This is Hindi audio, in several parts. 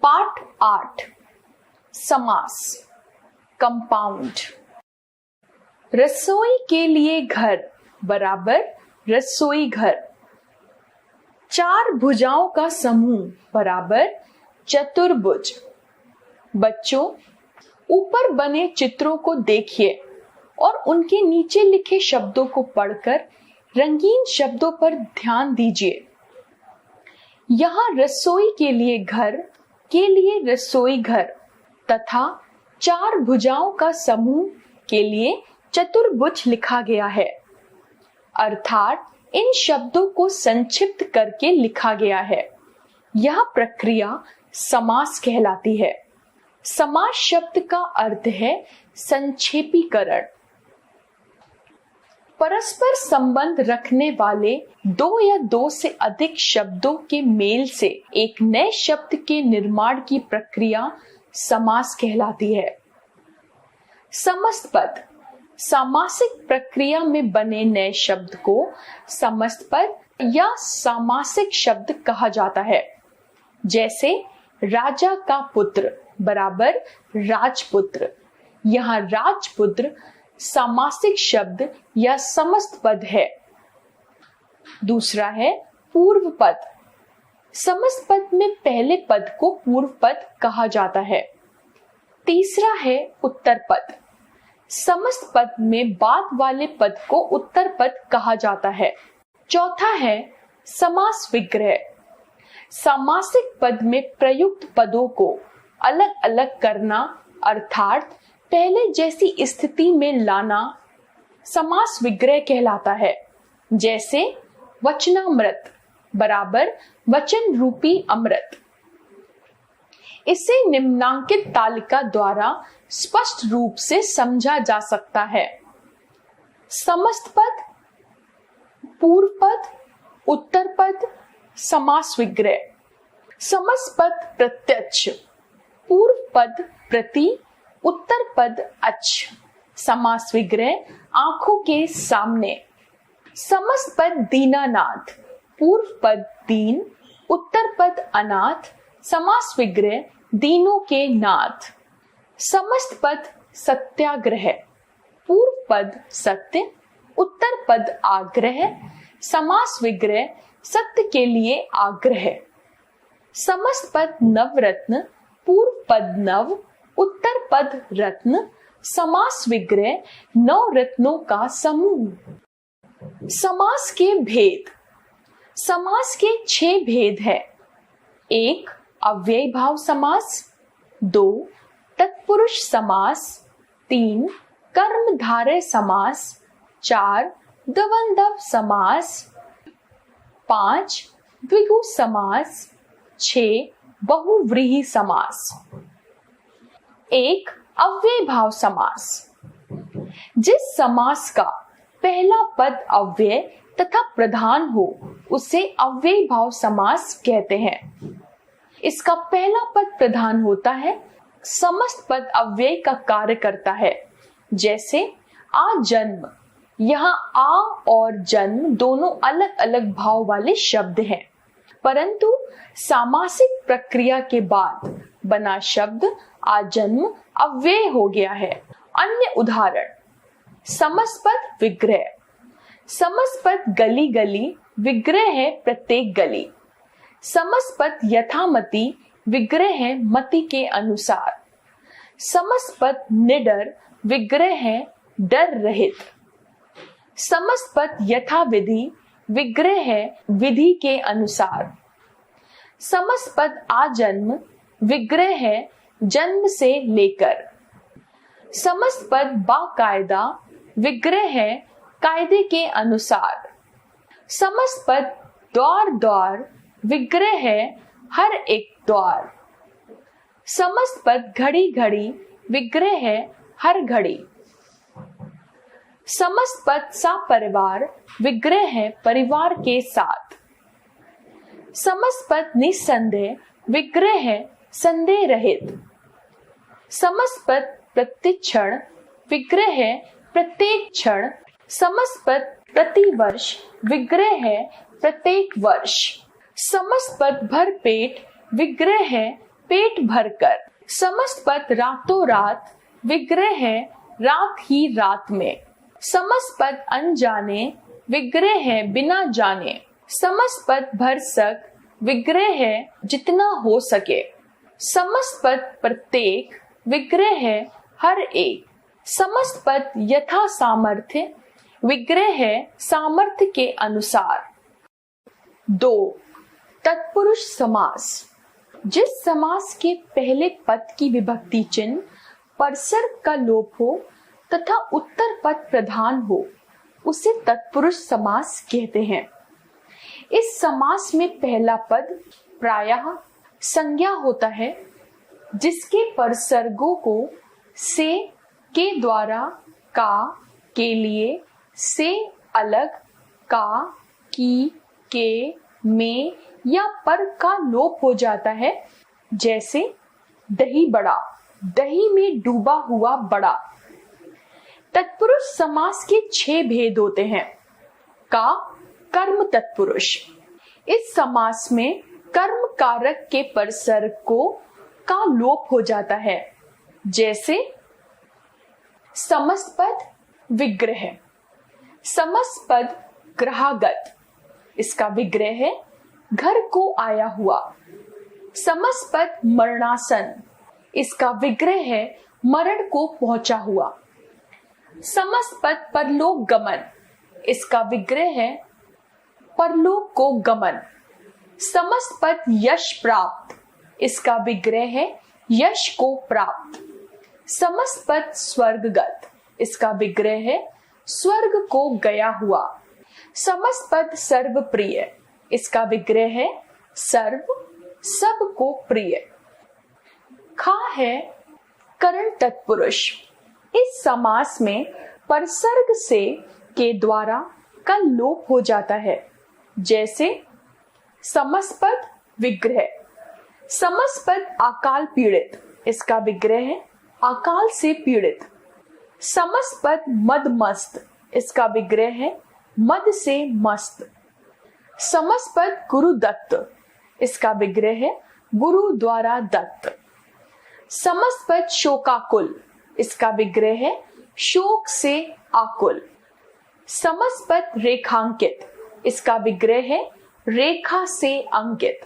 पाठ 8 समास कंपाउंड। रसोई के लिए घर बराबर रसोई घर। चार भुजाओं का समूह बराबर चतुर्भुज। बच्चों, ऊपर बने चित्रों को देखिए और उनके नीचे लिखे शब्दों को पढ़कर रंगीन शब्दों पर ध्यान दीजिए। यहाँ रसोई के लिए रसोई घर तथा चार भुजाओं का समूह के लिए चतुर्भुज लिखा गया है, अर्थात इन शब्दों को संक्षिप्त करके लिखा गया है। यह प्रक्रिया समास कहलाती है। समास शब्द का अर्थ है संक्षेपीकरण। परस्पर संबंध रखने वाले दो या दो से अधिक शब्दों के मेल से एक नए शब्द के निर्माण की प्रक्रिया समास कहलाती है। समस्त पद सामासिक प्रक्रिया में बने नए शब्द को समस्त पद या सामासिक शब्द कहा जाता है। जैसे राजा का पुत्र बराबर राजपुत्र। यहाँ राजपुत्र सामासिक शब्द या समस्त पद है। दूसरा है पूर्व पद। समस्त पद में पहले पद को पूर्व पद कहा जाता है। तीसरा है उत्तर पद। समस्त पद में बाद वाले पद को उत्तर पद कहा जाता है। चौथा है समास विग्रह। सामासिक पद में प्रयुक्त पदों को अलग अलग करना अर्थात पहले जैसी स्थिति में लाना समास विग्रह कहलाता है। जैसे वचनामृत बराबर वचन रूपी अमृत। इसे निम्नांकित तालिका द्वारा स्पष्ट रूप से समझा जा सकता है। समस्त पद, पूर्व पद, उत्तर पद, समास विग्रह। समस्त पद प्रत्यक्ष, पूर्व पद प्रति, उत्तर पद अच्छ। समास विग्रह आंखों के सामने। समस्त पद दीनानाथ, पूर्व पद दीन, उत्तर पद अनाथ। समास विग्रह दीनों के नाथ। समस्त पद सत्याग्रह, पूर्व पद सत्य, उत्तर पद आग्रह। समास विग्रह सत्य के लिए आग्रह। समस्त पद नवरत्न, पूर्व पद नव, उत्तर पद रत्न। समास विग्रह नौ रत्नों का समूह। समास के भेद। समास के 6 भेद है। 1 अव्ययी भाव समास, 2 तत्पुरुष समास, 3 कर्मधारय समास, 4 द्वंद्व समास, 5 द्विगु समास, 6 बहुव्रीहि समास। 1 अव्ययी भाव समास। जिस समास का पहला पद अव्यय तथा प्रधान हो उसे अव्ययी भाव समास कहते हैं। इसका पहला पद प्रधान होता है, समस्त पद अव्यय का कार्य करता है। जैसे आजन्म। यहाँ आ और जन्म दोनों अलग अलग भाव वाले शब्द हैं, परंतु सामासिक प्रक्रिया के बाद बना शब्द आजन्म अव्यय हो गया है। अन्य उदाहरण समस्त पद विग्रह। समस्त पद गली गली, विग्रह है प्रत्येक गली। समस्त पद यथामति, विग्रह है मति के अनुसार। समस्त पद निडर, विग्रह है डर रहित। समस्त पद यथाविधि, विग्रह है विधि के अनुसार। समस्त पद आजन्म, विग्रह है जन्म से लेकर। समस्त पद बाकायदा, विग्रह है कायदे के अनुसार। समस्त पद द्वार द्वार, विग्रह है हर एक द्वार। समस्त पद घड़ी घड़ी, विग्रह है हर घड़ी। समस्त पद सपरिवार, विग्रह है परिवार के साथ। समस्त पद निसंदेह, विग्रह है संदेह रहित। समस्त पद प्रतिक्षण, विग्रह है प्रत्येक क्षण। समस्त पद प्रतिवर्ष, विग्रह है प्रत्येक वर्ष। समस्त पद भर पेट, विग्रह है पेट भरकर। समस्त पद रातों रात, विग्रह है रात ही रात में। समस्त पद अनजाने, विग्रह है बिना जाने। समस्त पद भरसक, विग्रह है जितना हो सके। समस्त पद प्रत्येक, विग्रह है हर एक। समस्त पद यथा सामर्थ्य, विग्रह है सामर्थ्य के अनुसार। 2. तत्पुरुष समास। जिस समास के पहले पद की विभक्ति चिन्ह परसर्ग का लोप हो तथा उत्तर पद प्रधान हो, उसे तत्पुरुष समास कहते हैं। इस समास में पहला पद प्रायः संज्ञा होता है, जिसके परसर्गों को से, के द्वारा, का, के लिए, से अलग, का, की, के, में या पर का लोप हो जाता है। जैसे दही बड़ा, दही में डूबा हुआ बड़ा। तत्पुरुष समास के 6 भेद होते हैं। का, कर्म तत्पुरुष। इस समास में कर्म कारक के परसर्ग को का लोप हो जाता है। जैसे समस्त पद विग्रह। समस्त पद ग्रहागत, इसका विग्रह है घर को आया हुआ। समस्त पद मरणासन, इसका विग्रह है मरण को पहुंचा हुआ। समस्त पद परलोक गमन, इसका विग्रह है परलोक को गमन। समस्त पद यश प्राप्त, इसका विग्रह है यश को प्राप्त। समस्त पद स्वर्गगत, इसका विग्रह है स्वर्ग को गया हुआ। समस्त पद सर्वप्रिय, इसका विग्रह है सर्व, सब को प्रिय। खा है करण तत्पुरुष। इस समास में परसर्ग से के द्वारा का लोप हो जाता है। जैसे समस्त पद विग्रह। समस्त पद अकाल पीड़ित, इसका विग्रह है अकाल से पीड़ित। समस्त पद मद मस्त, इसका विग्रह है मद से मस्त। समस्त पद गुरु दत्त, इसका विग्रह है गुरु द्वारा दत्त। समस्त पद शोकाकुल, इसका विग्रह है शोक से आकुल। समस्त पद रेखांकित, इसका विग्रह है रेखा से अंकित।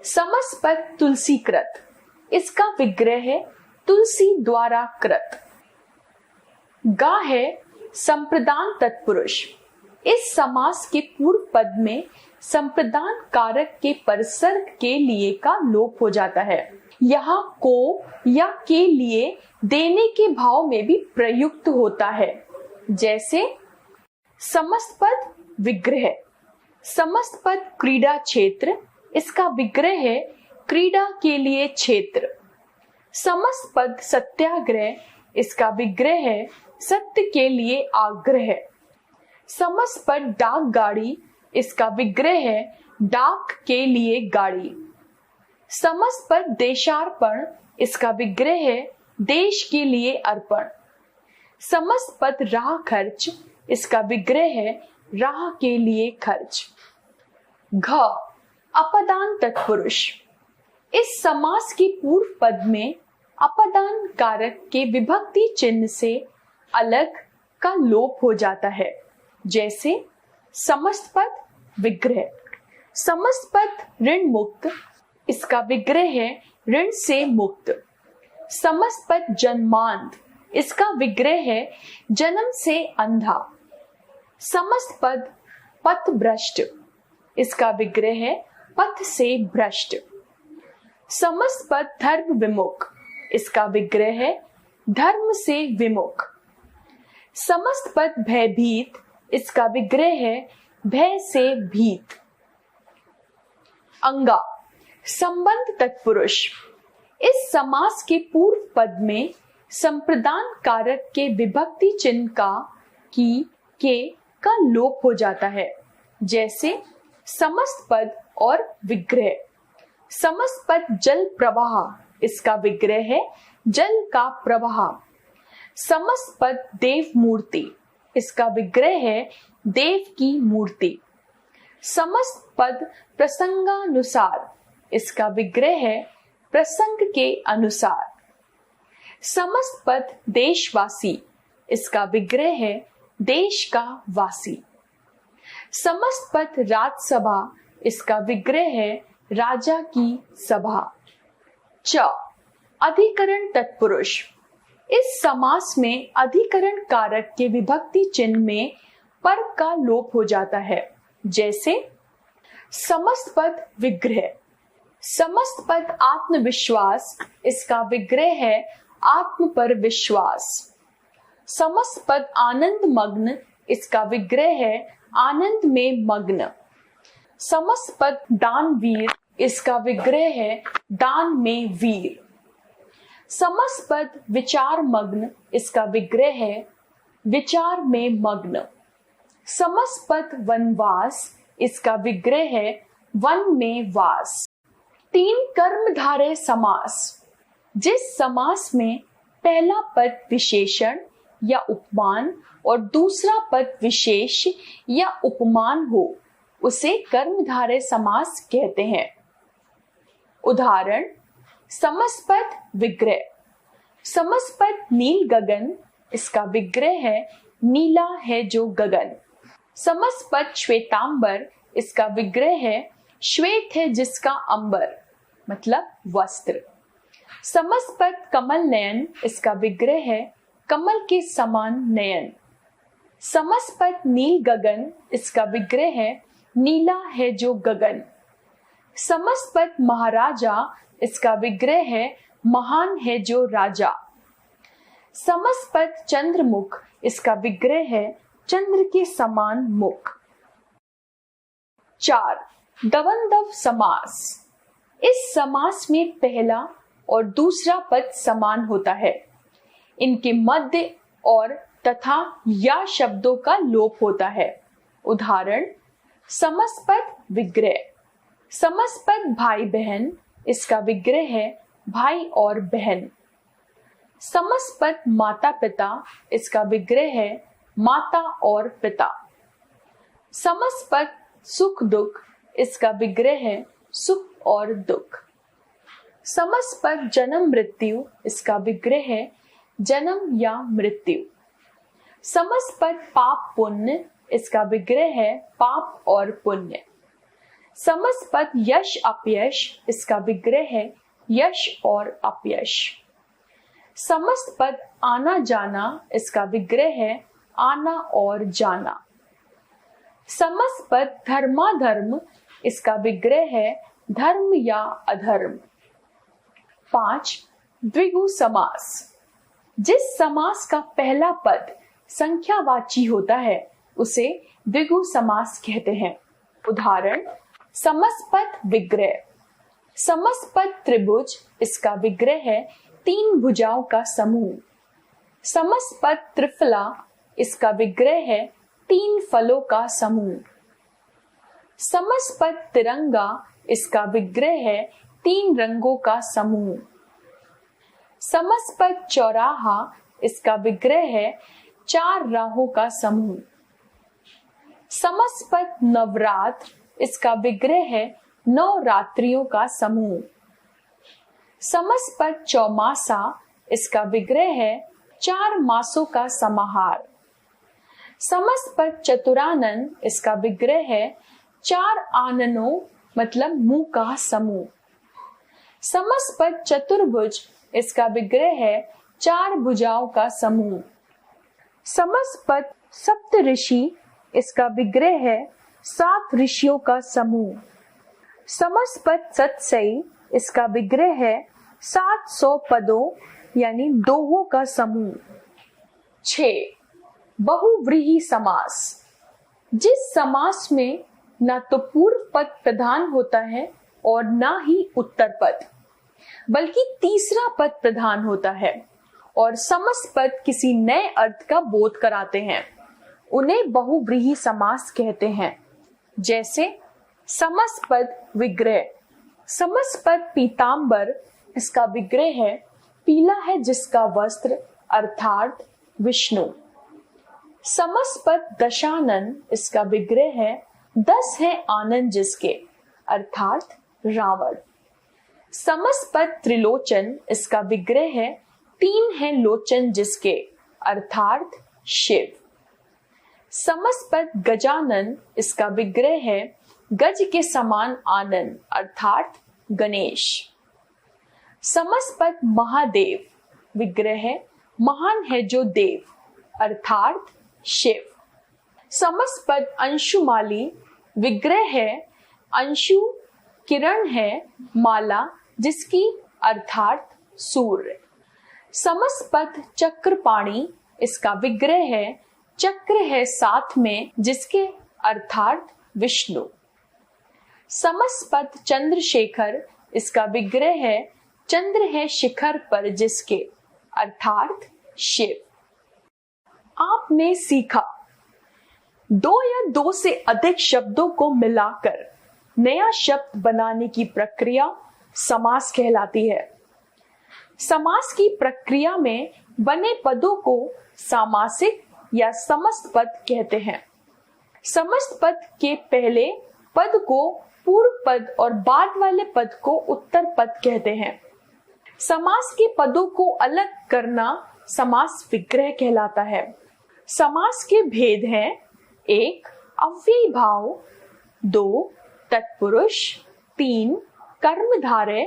समस्त पद तुलसीकृत, इसका विग्रह है तुलसी द्वारा कृत। गा है संप्रदान तत्पुरुष। इस समास के पूर्व पद में संप्रदान कारक के परसर्ग के लिए का लोप हो जाता है। यहाँ को या के लिए देने के भाव में भी प्रयुक्त होता है। जैसे समस्त पद विग्रह। समस्त पद क्रीड़ा क्षेत्र, इसका विग्रह है क्रीड़ा के लिए क्षेत्र। समस्त पद सत्याग्रह, इसका विग्रह है सत्य के लिए आग्रह। समस्त पद डाक गाड़ी, इसका विग्रह है डाक के लिए गाड़ी। समस्त पद देशार्पण, इसका विग्रह है देश के लिए अर्पण। समस्त पद राह खर्च, इसका विग्रह है राह के लिए खर्च। घ अपदान तत्पुरुष। इस समास के पूर्व पद में अपदान कारक के विभक्ति चिन्ह से अलग का लोप हो जाता है। जैसे समस्त पद विग्रह। समस्त पद ऋण मुक्त, इसका विग्रह है ऋण से मुक्त। समस्त पद जन्मांध, इसका विग्रह है जन्म से अंधा। समस्त पद पथ भ्रष्ट, इसका विग्रह है पथ से भ्रष्ट। समस्त पद धर्म विमुख, इसका विग्रह है धर्म से विमुख। समस्त पद भयभीत, इसका विग्रह है भय से भीत। अंगा संबंध तत्पुरुष। इस समास के पूर्व पद में संप्रदान कारक के विभक्ति चिन्ह का, की, के का लोप हो जाता है। जैसे समस्त पद और विग्रह। समस्त पद जल प्रवाह, इसका विग्रह है जल का प्रवाह। समस्त पद देव मूर्ति, इसका विग्रह है देव की मूर्ति। समस्त पद प्रसंगानुसार, इसका विग्रह है प्रसंग के अनुसार। समस्त पद देशवासी, इसका विग्रह है देश का वासी। समस्त पद राजसभा, इसका विग्रह है राजा की सभा। च, अधिकरण तत्पुरुष। इस समास में अधिकरण कारक के विभक्ति चिन्ह में पर का लोप हो जाता है, जैसे समस्त पद विग्रह। समस्त पद आत्मविश्वास, इसका विग्रह है आत्म पर विश्वास। समस्त पद आनंद मग्न, इसका विग्रह है आनंद में मग्न। समस्त पद दानवीर, इसका विग्रह है दान में वीर। समस्त पद विचार मग्न, इसका विग्रह है विचार में मग्न। समस्त पद वनवास, इसका विग्रह है वन में वास। 3 कर्मधारय समास। जिस समास में पहला पद विशेषण या उपमान और दूसरा पद विशेष या उपमान हो, उसे कर्मधारय समास कहते हैं। उदाहरण, समस्त पद विग्रह। समस्त पद नील गगन, इसका विग्रह है नीला है जो गगन। समस्त पद श्वेतांबर, इसका विग्रह है श्वेत है जिसका अंबर, मतलब वस्त्र। समस्त पद कमल नयन, इसका विग्रह है कमल के समान नयन। समस्त पद नील गगन, इसका विग्रह है नीला है जो गगन। समस्त पद महाराजा, इसका विग्रह है महान है जो राजा। समस्त पद चंद्रमुख, इसका विग्रह है चंद्र के समान मुख। 4, दवंदव समास। इस समास में पहला और दूसरा पद समान होता है। इनके मध्य और तथा या शब्दों का लोप होता है। उदाहरण, समस्त पद विग्रह। समस्त पद भाई बहन, इसका विग्रह है भाई और बहन। समस्त पद माता पिता, इसका विग्रह है माता और पिता। समस्त पद सुख दुख, इसका विग्रह है सुख और दुख। समस्त पद जन्म मृत्यु, इसका विग्रह है जन्म या मृत्यु। समस्त पद पाप पुण्य, इसका विग्रह है पाप और पुण्य। समस्त पद यश अपयश, इसका विग्रह है यश और अपयश। समस्त पद आना जाना, इसका विग्रह है आना और जाना। समस्त पद धर्माधर्म, इसका विग्रह है धर्म या अधर्म। 5, द्विगु समास। जिस समास का पहला पद संख्यावाची होता है, उसे द्विगु समास कहते हैं। उदाहरण, समस्त पद विग्रह। समस्त पद त्रिभुज, इसका विग्रह है 3 भुजाओं का समूह। समस्त पद त्रिफला, इसका विग्रह है 3 फलों का समूह। समस्त पद तिरंगा, इसका विग्रह है 3 रंगों का समूह। समस्त पद चौराहा, इसका विग्रह है 4 राहों का समूह। समस्त पद नवरात्र, इसका विग्रह है 9 रात्रियों का समूह। समस्त पद चौमासा, इसका विग्रह है 4 मासों का समाहार। समस्त पद चतुरानन, इसका विग्रह है 4 आननों मतलब मुंह का समूह। समस्त पद चतुर्भुज, इसका विग्रह है 4 भुजाओं का समूह। समस्त पद सप्त ऋषि, इसका विग्रह है 7 ऋषियों का समूह। समस्त पद सत्सई, इसका विग्रह है 700 पदों यानी दोहों का समूह। 6, बहुव्रीहि समास। जिस समास में न तो पूर्व पद प्रधान होता है और न ही उत्तर पद, बल्कि तीसरा पद प्रधान होता है और समस्त पद किसी नए अर्थ का बोध कराते हैं, उन्हें बहुव्रीहि समास कहते हैं। जैसे समस्त पद विग्रह। समस्त पद पीतांबर, इसका विग्रह है पीला है जिसका वस्त्र अर्थात विष्णु। समस्त पद दशानन, इसका विग्रह है 10 है आनंद जिसके अर्थात रावण। समस्पद त्रिलोचन इसका विग्रह है, 3 है लोचन जिसके, अर्थात शिव। समस्पद गजानन इसका विग्रह है, गज के समान आनंद, अर्थात गणेश। समस्पद महादेव विग्रह है, महान है जो देव, अर्थात शिव। समस्पद अंशुमाली विग्रह है, अंशु किरण है, माला जिसकी, अर्थात सूर्य। समस्पद चक्रपाणी इसका विग्रह है, चक्र है साथ में जिसके, अर्थात विष्णु। समस्पद चंद्रशेखर इसका विग्रह है, चंद्र है शिखर पर जिसके, अर्थात शिव। आपने सीखा 2 या 2 से अधिक शब्दों को मिलाकर नया शब्द बनाने की प्रक्रिया समास कहलाती है। समास की प्रक्रिया में बने पदों को सामासिक या समस्त पद कहते हैं। समस्त पद के पहले पद को पूर्व पद और बाद वाले पद को उत्तर पद कहते हैं। समास के पदों को अलग करना समास विग्रह कहलाता है। समास के भेद हैं, 1 अव्ययी भाव, 2 तत्पुरुष, 3 कर्मधारय,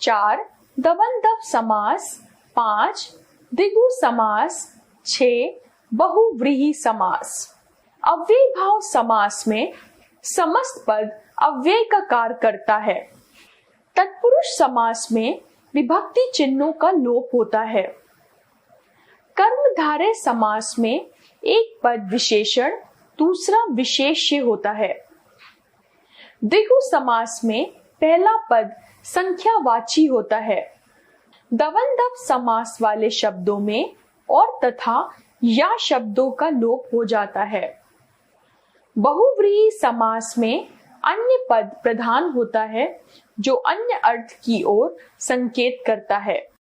4 दबंधव समास, 5 द्विगु समास, 6 बहुव्रीहि समास। अव्ययी भाव समास में समस्त पद अव्यय का कार्य करता है। तत्पुरुष समास में विभक्ति चिन्हों का लोप होता है। कर्मधारय समास में एक पद विशेषण, दूसरा विशेष्य होता है। द्विगु समास में पहला पद संख्यावाची होता है। दबंधव समास वाले शब्दों में और तथा या शब्दों का लोप हो जाता है। बहुव्रीहि समास में अन्य पद प्रधान होता है जो अन्य अर्थ की ओर संकेत करता है।